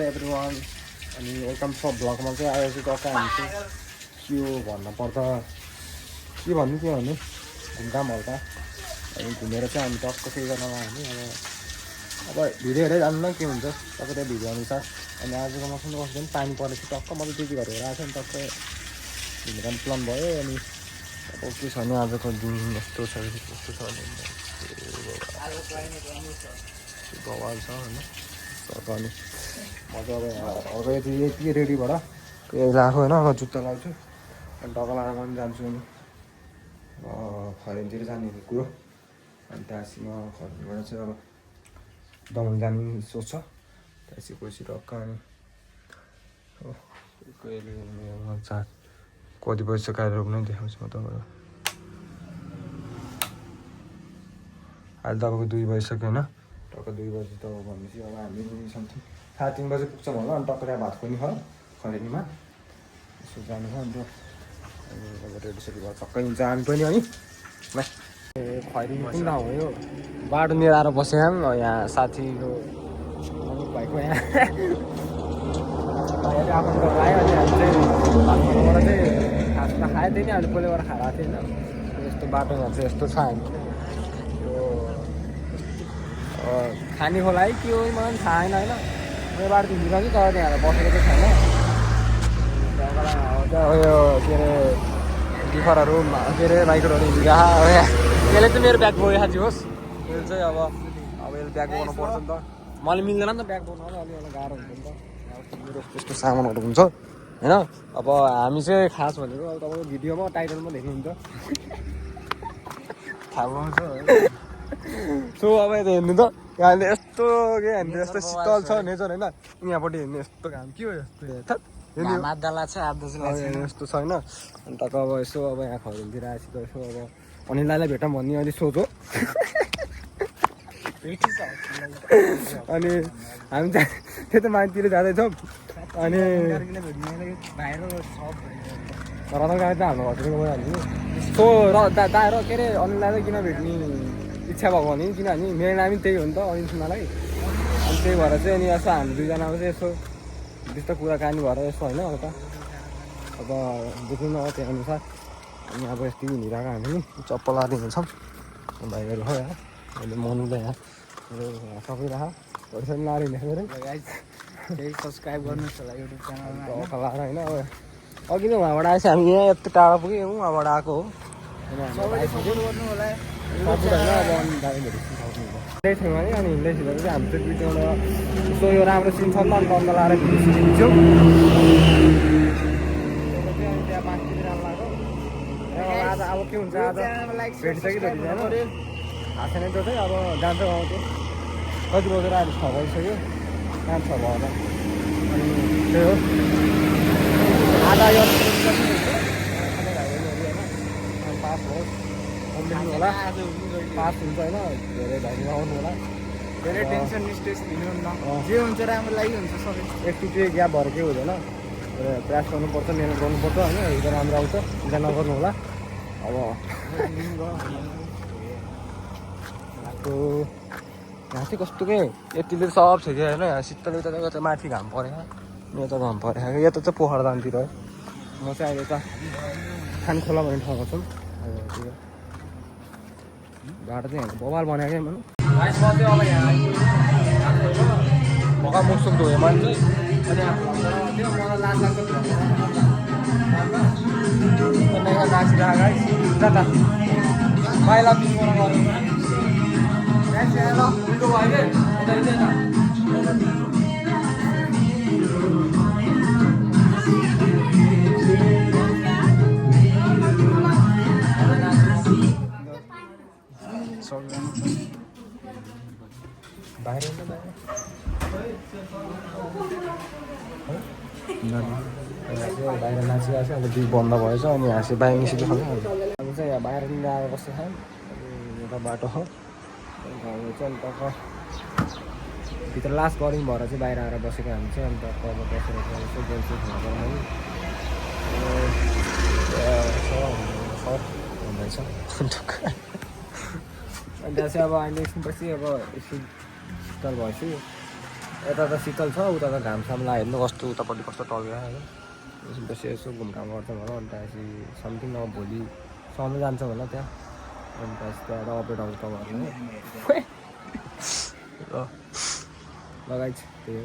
to everyone अनि welcome छ भ्लगमा चाहिँ आएर चाहिँ टक्क हामी चाहिँ के हो भन्नुपर्दा के भन्नु घुमघाम हल्का अनि घुमेर चाहिँ हामी टक्क चाहिँ गर्नमा हामी अब भिडियो हेरेर जानु न के हुन्छ तपाईँको भिडियो अनुसार अनि आजको मौसम कस्तो पनि पानी परेपछि टक्क मैले त्यति गरेर आएको थिएँ नि टक्क घुम्ने जाने प्लान भयो अनि अब के छ भने आजको दिन यस्तो छ कस्तो छ भने बवाल छ होइन अनि म चाहिँ अब यति रेडीबाट यही लगाएको होइन अब जुत्ता लगाउँछु अनि टक्क लगाएर पनि जान्छु अनि खरेनतिर जाने कुरो अनि त्यहाँपछि म खरेनबाट चाहिँ अब दमन जाने सोच छ त्यहाँपछि पछि टक्क अनि कहिले कति बजी चाहिँ गाडी रोक्नु देखाउँछु म तपाईँलाई अहिले तपाईँको 2 बजिसक्यो होइन टक्क 2 बजी त भनेपछि अब हामी समथिङ 3:30 बजी पुग्छौँ होला अनि टक्क त्यहाँ भात पनि छ खरेनीमा यसो जानु छ अन्त अब रेडीसेडी भयो टक्कै जानु पनि अनि खैरिनी पनि नभयो बाटो मिलाएर बसेँ यहाँ साथीको भाइको यहाँ आफ्नो आयो अनि हामी चाहिँ भात खानुबाट चाहिँ खासमा खाएको थिएँ नि हामीले पहिलेबाट खाएर आएको थिएँ होइन यस्तो बाटोमा चाहिँ यस्तो छ हामी खाने खोला है के हो मलाई पनि थाहा छैन होइन यो बाटो हिँडिरहेको छु तर त्यहाँ बसेको चाहिँ छैन उयो के अरे डिफरहरू के अरे बाइकरहरू हिँडिरहेको यसले चाहिँ मेरो ब्याग बोकेको साथी होस् यसले चाहिँ अब यसले ब्याग बोक्नु पर्छ नि त मैले मिल्दैन नि त ब्याग बोक्नु अलिक गाह्रो हुन्छ नि त मेरो यस्तो सामानहरू हुन्छ होइन अब हामी चाहिँ खास भनेको अब तपाईँको भिडियोमा टाइटलमा देख्नुहुन्छ थाहा पाउँछ सो अब यता हेर्नु त यहाँले यस्तो के हेर्नु यस्तो शीतल छ नेचर होइन यहाँपट्टि हेर्नु यस्तो घाम के हो यस्तो यस्तो छैन अनि टक्क अब यसो अब यहाँ खरिनतिर आएपछि त यसो अब अनिललाई भेटौँ भन्ने अलिक सोच हो अनि हामी चाहिँ त्यही त माथितिर जाँदैछौँ अनि रतन गाडी त हाम्रो घरतिर गइहाल्छु सो दाइ र के अरे अनिललाई चाहिँ किन भेट्ने इच्छा भएको भने किनभने मेरो नाम त्यही हो नि त अनिल सुनालाई अनि त्यही भएर चाहिँ अनि यसो हामी दुईजनामा चाहिँ यसो त्यस्तो कुराकानी भएर यसो होइन अब त अब बुझ्नु न त्यही अनुसार अनि अब यस्तो हिँडिरहेको हामी नि चप्पल लाँदै हिँड्छौँ भाइहरू हो यहाँ अहिले मनुलाई यहाँ सबै राख पैसा पनि लाएर हिँडेको केही सब्सक्राइब गर्नुहोस् होला युट्युब च्यानलमा लाएर होइन अब अघि नै उहाँबाट आएछ हामी यहाँ यत्रो टाढा पुग्यौँ उहाँबाट आएको हो सबैले सपोर्ट गर्नु होला हिँड्दै थियौँ है अनि हिँड्दै थिँदा चाहिँ हामी चाहिँ दुईवटा यसो यो राम्रो सिन छ नि त अन्त अन्त लाएर सिकिन्छौँ त्यहाँ माथितिर लाग्यो आज अब के हुन्छ आज भेट्छ कि भेटिँदैन थाहा छैन त्यो चाहिँ अब जान्छ आउँथ्यो कति बजेर अहिले 6 बजिसक्यो कहाँ 6 भयो होला अनि त्यही हो आधा यो पास हो होला पास हुन्छ होइन धेरै भाइले आउनु होला धेरै टेन्सन स्ट्रेस लिनुहुन्न जे हुन्छ राम्रो लागि हुन्छ सबै एकचोटि ग्याप भएर केही हुँदैन प्रयास गर्नुपर्छ मेहनत गर्नुपर्छ होइन हिजो राम्रो आउँछ हिजो नगर्नु होला अब यहाँ चाहिँ कस्तो के यतिले सब छ कि होइन यहाँ शीतल यता माथि घाम परेको यता घाम परेको यता चाहिँ पोखरा दामतिर है म चाहिँ अहिले यता खानखोला भन्ने ठाउँमा छु बाटो चाहिँ यहाँ बवाल बनाएको क्या मैले अब यहाँ मका मुखसुख धोएँ मैले चाहिँ अनि मलाई लाज लाग्छ बाहिर बाहिर नाचिरहेको छ अब दुई बन्द भएछ अनि यहाँ चाहिँ बाहिर निस्किनु सक्यो हामी चाहिँ यहाँ बाहिर पनि आएर बसेको छ एउटा बाटो हो हामी चाहिँ अन्त भित्र लास्ट गरिङ भएर चाहिँ बाहिर आएर बसेको हामी चाहिँ अन्त अब बसेर यसो बोल्छु खाना भन्दैछ अनि त्यहाँ चाहिँ अब अहिले एकछिनपछि अब एकछिन शीतल भएछु यता त शीतल छ उता त घामसाम ला हेर्नु कस्तो उतापट्टि कस्तो टल्यो होइन त्यसपछि यसो घुमघाम गर्छ होला अन्त त्यसपछि समथिङ अब भोलि सधैँ जान्छ होला त्यहाँ अन्त त्यहाँबाट अपडेट आउँछ तपाईँहरूले लगाइ त्यही हो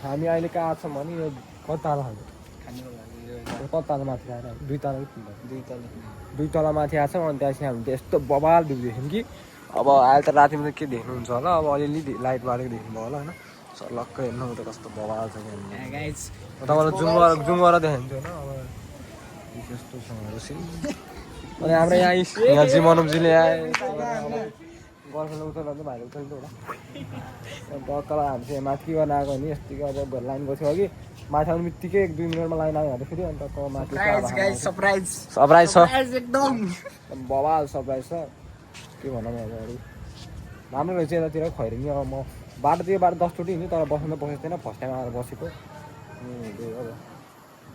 हामी अहिले कहाँ छौँ भने यो कति तल खान्छ कति तल माथि आएर 2 तल 2 तल माथि आएको छौँ अनि त्यहाँपछि हामीले यस्तो बवाल भ्यू देख्यौँ कि अब अहिले त रातिमा त के देख्नुहुन्छ होला अब अलिअलि लाइट बालेको देख्नुभयो होला होइन लक्क हेर्नु त कस्तो बवाल छ तपाईँलाई जुम गरेर देखाइन्छु होइन अब त्यस्तो छ अनि हाम्रो यहाँ जी मनोजीले आए गर्लफ्रेन्ड उठाउनु भाइले उठाउनु होला अन्त तल हामी चाहिँ माथि गर्न आएको नि यतिकै अब लाइन गएको थियो कि माथि आउनु बित्तिकै 1-2 मिनटमा लाइन आयो भने फेरि अन्त माथि सरप्राइज छ एकदम बवाल सरप्राइज छ के भनौँ अब अरू राम्रो रहेछ यतातिर खैरिनी अब म बाटो 10 चोटि हिँड्छु तर बस्नु त बसेको थिएन फर्स्ट टाइम आएर बसेको त्यही अब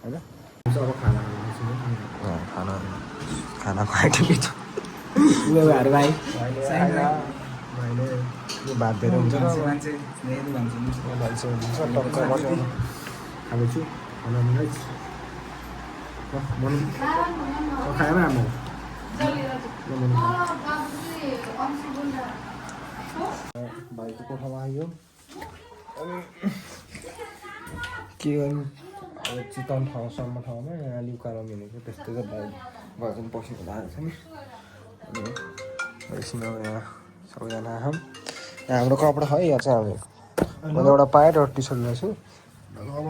होइन अब खाना खुवाइदिनु छ भाइ भात धेरै हुन्छ खाँदैछु खाएन हाम्रो भाइको कोठामा आयो के गर्नु अब चितवन ठाउँमा यहाँ लिउकालो मिलेको त्यस्तो चाहिँ भाइ भयो पनि पसिनु भएको छ नि अनि एकछिन अब यहाँ सबैजना आयौँ यहाँ हाम्रो कपडा है यहाँ चाहिँ हामी मैले एउटा पाएँ र टी सर्ट ल्याएको छु अब